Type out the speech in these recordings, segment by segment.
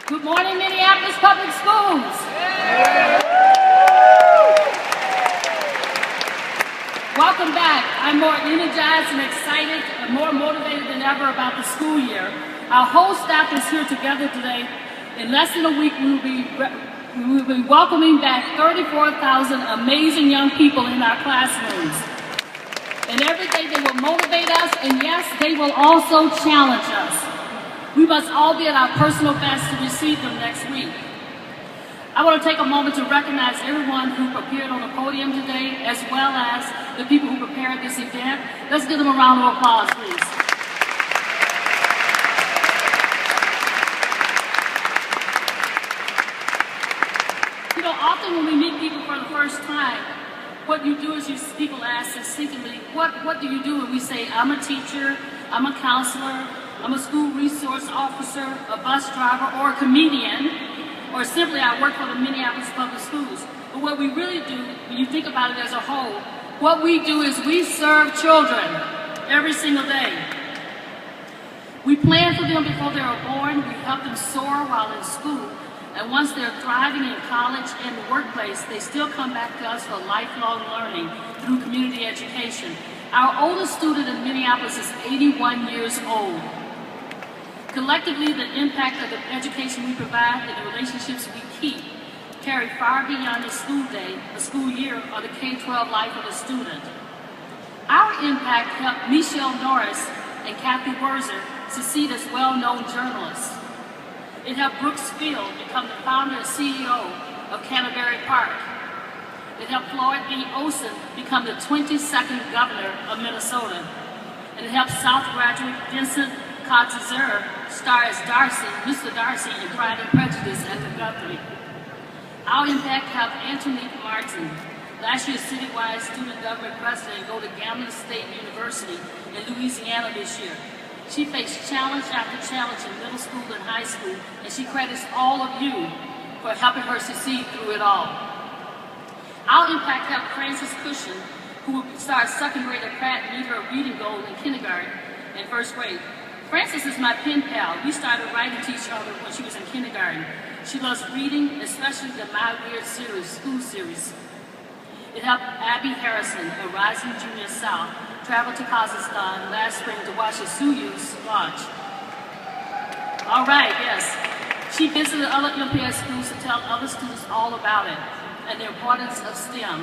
Good morning, Minneapolis Public Schools. Welcome back. I'm more energized and excited and more motivated than ever about the school year. Our whole staff is here together today. In less than a week, we will be welcoming back 34,000 amazing young people in our classrooms. And every day they will motivate us, and yes, they will also challenge us. We must all be at our personal best to receive them next week. I want to take a moment to recognize everyone who prepared on the podium today, as well as the people who prepared this event. Let's give them a round of applause, please. You know, often when we meet people for the first time, what you do is people ask instinctively, what do you do? And we say, I'm a teacher, I'm a counselor, I'm a school resource officer, a bus driver, or a comedian, or simply I work for the Minneapolis Public Schools. But what we really do, when you think about it as a whole, what we do is we serve children every single day. We plan for them before they are born, we help them soar while in school, and once they're thriving in college and the workplace, they still come back to us for lifelong learning through community education. Our oldest student in Minneapolis is 81 years old. Collectively, the impact of the education we provide and the relationships we keep carry far beyond a school day, a school year, or the K-12 life of a student. Our impact helped Michelle Norris and Kathy Werzer succeed as well-known journalists. It helped Brooks Field become the founder and CEO of Canterbury Park. It helped Floyd B. Olson become the 22nd governor of Minnesota. And it helped South graduate Vincent Kotzer star as Darcy, Mr. Darcy in Pride and Prejudice at the Guthrie. Our impact helped Antonique Martin, last year's citywide student government president, go to Grambling State University in Louisiana this year. She faced challenge after challenge in middle school and high school, and she credits all of you for helping her succeed through it all. Our impact helped Frances Cushion, who will start second grade at Pratt, meet her reading goal in kindergarten and first grade. Frances is my pen pal. We started writing to each other when she was in kindergarten. She loves reading, especially the My Weird series, school series. It helped Abby Harrison, a rising junior South, travel to Kazakhstan last spring to watch the Soyuz launch. All right, yes. She visited other MPS schools to tell other students all about it and the importance of STEM.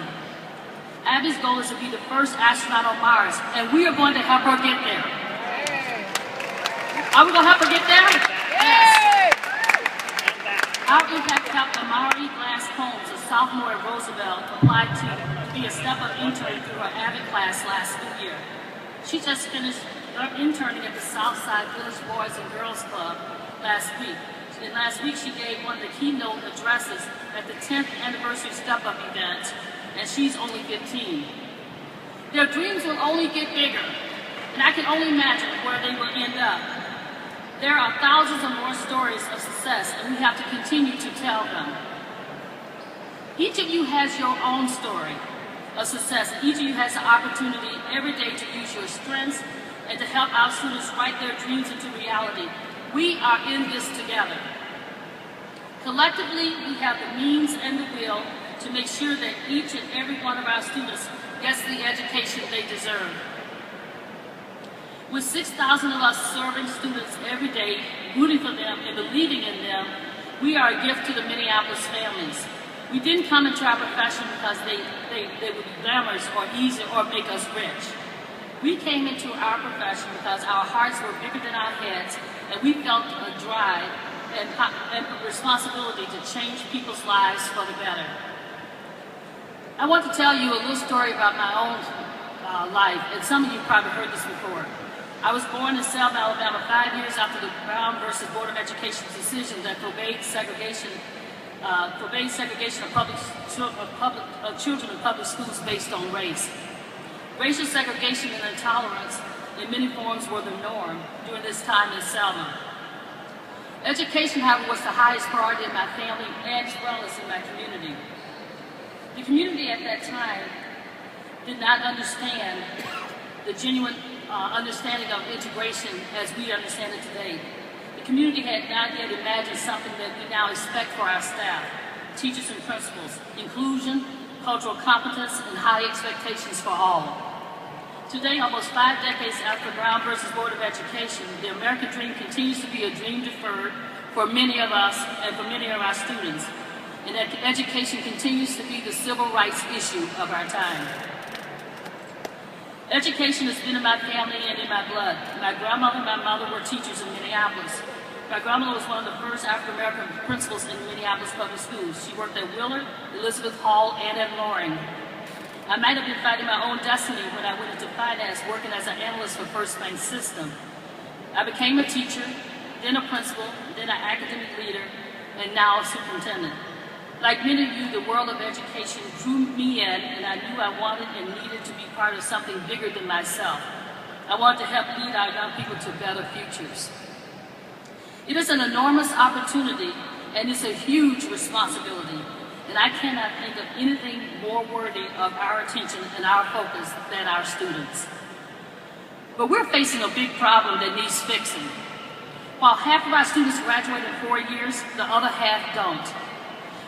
Abby's goal is to be the first astronaut on Mars, and we are going to help her get there. Are we going to help her get there? Yes. Our impact helped Amari Glass Holmes, a sophomore at Roosevelt, apply to be a step-up intern through her AVID class last school year. She just finished interning at the Southside Village Boys and Girls Club last week. And last week she gave one of the keynote addresses at the 10th anniversary step-up event, and she's only 15. Their dreams will only get bigger, and I can only imagine where they will end up. There are thousands of more stories of success, and we have to continue to tell them. Each of you has your own story of success. Each of you has the opportunity every day to use your strengths and to help our students write their dreams into reality. We are in this together. Collectively, we have the means and the will to make sure that each and every one of our students gets the education they deserve. With 6,000 of us serving students every day, rooting for them and believing in them, we are a gift to the Minneapolis families. We didn't come into our profession because they would be glamorous or easy or make us rich. We came into our profession because our hearts were bigger than our heads, and we felt a drive and a responsibility to change people's lives for the better. I want to tell you a little story about my own life, and some of you probably heard this before. I was born in Selma, Alabama, 5 years after the Brown versus Board of Education decision that forbade segregation of children in public schools based on race. Racial segregation and intolerance in many forms were the norm during this time in Selma. Education, however, was the highest priority in my family as well as in my community. The community at that time did not understand the genuine understanding of integration as we understand it today. The The community had not yet imagined something that we now expect for our staff, teachers and principals: inclusion, cultural competence, and high expectations for all. Today, almost 5 decades after Brown versus Board of Education, the American dream continues to be a dream deferred for many of us and for many of our students. And that education continues to be the civil rights issue of our time. Education has been in my family and in my blood. My grandmother and my mother were teachers in Minneapolis. My grandmother was one of the first African-American principals in Minneapolis public schools. She worked at Willard, Elizabeth Hall, and at Loring. I might have been fighting my own destiny when I went into finance, working as an analyst for First Bank System. I became a teacher, then a principal, then an academic leader, and now a superintendent. Like many of you, the world of education drew me in, and I knew I wanted and needed to be part of something bigger than myself. I wanted to help lead our young people to better futures. It is an enormous opportunity, and it's a huge responsibility. And I cannot think of anything more worthy of our attention and our focus than our students. But we're facing a big problem that needs fixing. While half of our students graduate in 4 years, the other half don't.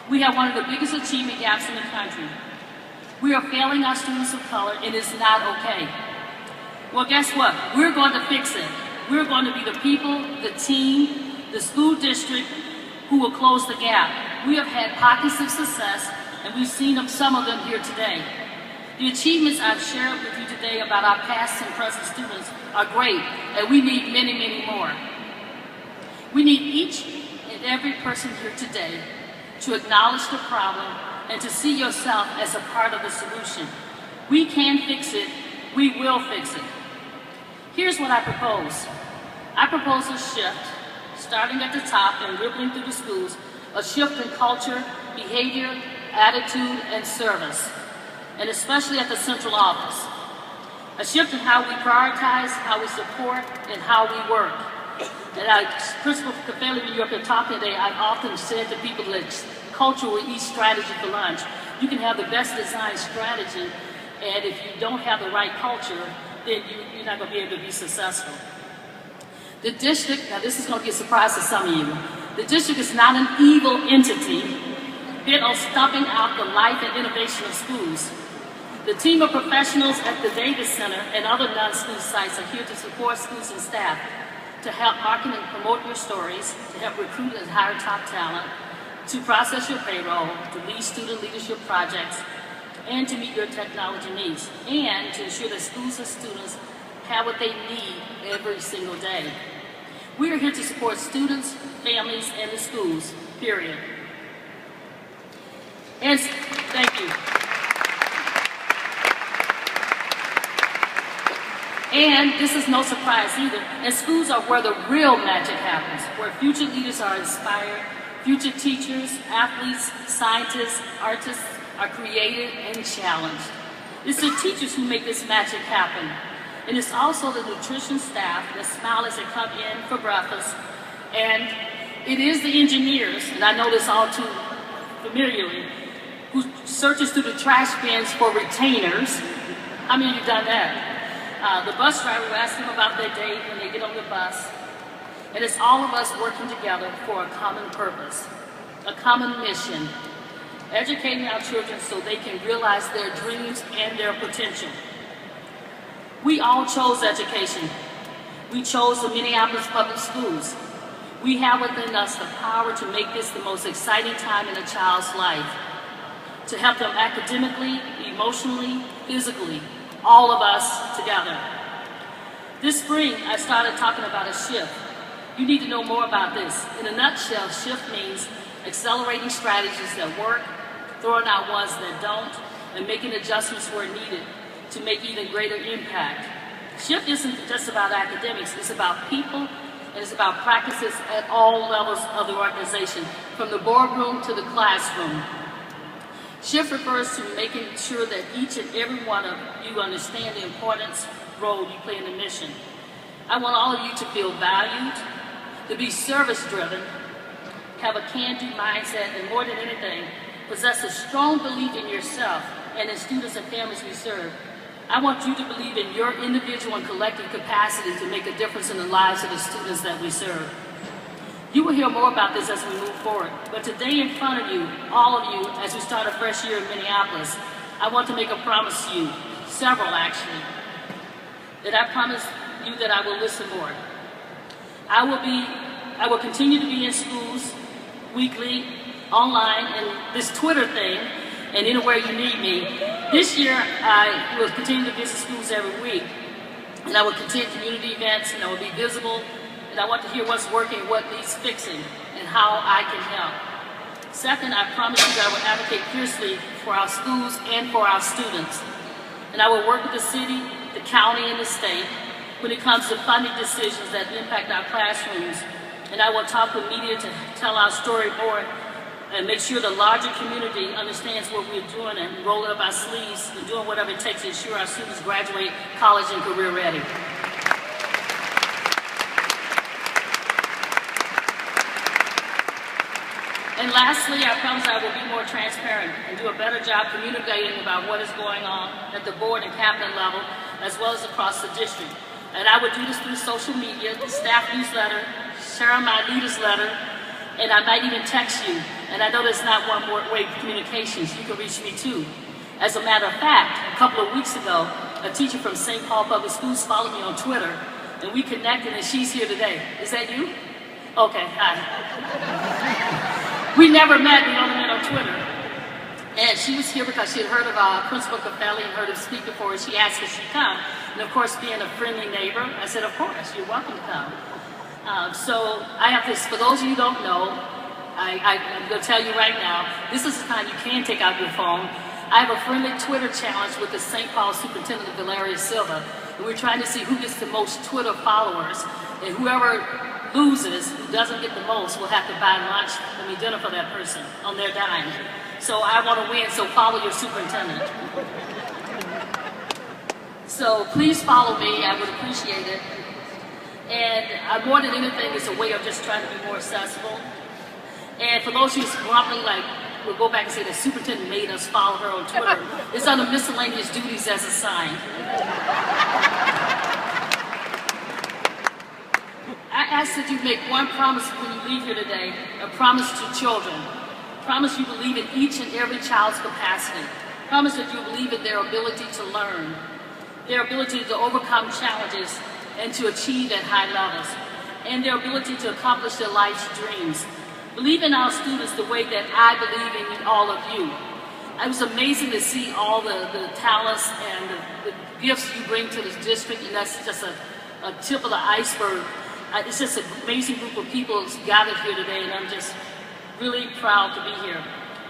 We have one of the biggest achievement gaps in the country. We are failing our students of color, and it's not okay. Well, guess what? We're going to fix it. We're going to be the people, the team, the school district who will close the gap. We have had pockets of success, and we've seen some of them here today. The achievements I've shared with you today about our past and present students are great, and we need many, many more. We need each and every person here today to acknowledge the problem and to see yourself as a part of the solution. We can fix it. We will fix it. Here's what I propose. I propose a shift, starting at the top and rippling through the schools, a shift in culture, behavior, attitude, and service, and especially at the central office. A shift in how we prioritize, how we support, and how we work. And Principal Kafeli, when you're up here talking today, I've often said to people that culture will eat strategy for lunch. You can have the best designed strategy, and if you don't have the right culture, then you're not going to be able to be successful. The district, now this is going to be a surprise to some of you, the district is not an evil entity bent on stomping out the life and innovation of schools. The team of professionals at the Davis Center and other non-school sites are here to support schools and staff, to help market and promote your stories, to help recruit and hire top talent, to process your payroll, to lead student leadership projects, and to meet your technology needs, and to ensure that schools and students have what they need every single day. We are here to support students, families, and the schools, period. And thank you. And this is no surprise either. And schools are where the real magic happens, where future leaders are inspired, future teachers, athletes, scientists, artists are created and challenged. It's the teachers who make this magic happen. And it's also the nutrition staff that smile as they come in for breakfast. And it is the engineers, and I know this all too familiarly, who searches through the trash bins for retainers. How many of you have done that? The bus driver will ask them about their day when they get on the bus. And it's all of us working together for a common purpose, a common mission, educating our children so they can realize their dreams and their potential. We all chose education. We chose the Minneapolis public schools. We have within us the power to make this the most exciting time in a child's life, to help them academically, emotionally, physically, all of us together. This spring, I started talking about a shift. You need to know more about this. In a nutshell, shift means accelerating strategies that work, throwing out ones that don't, and making adjustments where needed to make even greater impact. Shift isn't just about academics, it's about people, and it's about practices at all levels of the organization, from the boardroom to the classroom. Shift refers to making sure that each and every one of you understand the importance role you play in the mission. I want all of you to feel valued, to be service-driven, have a can-do mindset, and more than anything, possess a strong belief in yourself and in students and families we serve. I want you to believe in your individual and collective capacity to make a difference in the lives of the students that we serve. You will hear more about this as we move forward. But today in front of you, all of you, as we start a fresh year in Minneapolis, I want to make a promise to you, several actually, that I promise you that I will listen more. I will continue to be in schools weekly, online, and this Twitter thing, and anywhere you need me. This year, I will continue to visit schools every week, and I will attend community events, and I will be visible, and I want to hear what's working, what needs fixing, and how I can help. Second, I promise you that I will advocate fiercely for our schools and for our students. And I will work with the city, the county, and the state when it comes to funding decisions that impact our classrooms. And I will talk with media to tell our story more and make sure the larger community understands what we're doing and rolling up our sleeves and doing whatever it takes to ensure our students graduate college and career ready. And lastly, I promise I will be more transparent and do a better job communicating about what is going on at the board and cabinet level, as well as across the district. And I would do this through social media, the staff newsletter, share my leaders letter, and I might even text you. And I know there's not one more way of communications. You can reach me too. As a matter of fact, a couple of weeks ago, a teacher from St. Paul Public Schools followed me on Twitter, and we connected, and she's here today. Is that you? Okay, hi. We never met, we only met on Twitter. And she was here because she had heard of Principal Caffelli and heard him speak before, and she asked if she'd come. And of course, being a friendly neighbor, I said, of course, you're welcome to come. So I have this, for those of you who don't know, I'm going to tell you right now, this is the time you can take out your phone. I have a friendly Twitter challenge with the St. Paul Superintendent Valeria Silva, and we're trying to see who gets the most Twitter followers, and whoever loses, who doesn't get the most, will have to buy lunch and dinner for that person on their dime. So I want to win, so follow your superintendent. So please follow me, I would appreciate it. And more than anything, it's a way of just trying to be more accessible. And for those who's grumbling, like, we'll go back and say the superintendent made us follow her on Twitter. It's under miscellaneous duties as assigned. I ask that you make one promise when you leave here today, a promise to children. Promise you believe in each and every child's capacity. Promise that you believe in their ability to learn, their ability to overcome challenges and to achieve at high levels, and their ability to accomplish their life's dreams. Believe in our students the way that I believe in all of you. It was amazing to see all the talents and the gifts you bring to this district, and that's just a tip of the iceberg. It's just an amazing group of people gathered here today, and I'm just really proud to be here.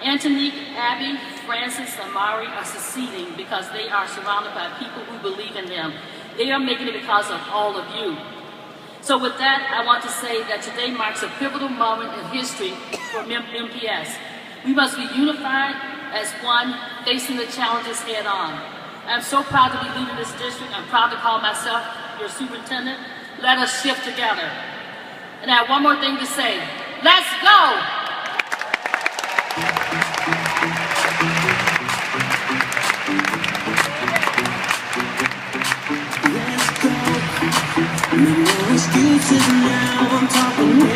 Antonique, Abby, Francis, and Amari are succeeding because they are surrounded by people who believe in them. They are making it because of all of you. So with that, I want to say that today marks a pivotal moment in history for MPS. We must be unified as one, facing the challenges head on. I'm so proud to be leading this district. I'm proud to call myself your superintendent. Let us shift together. And I have one more thing to say. Let's go! No excuses now, I'm talking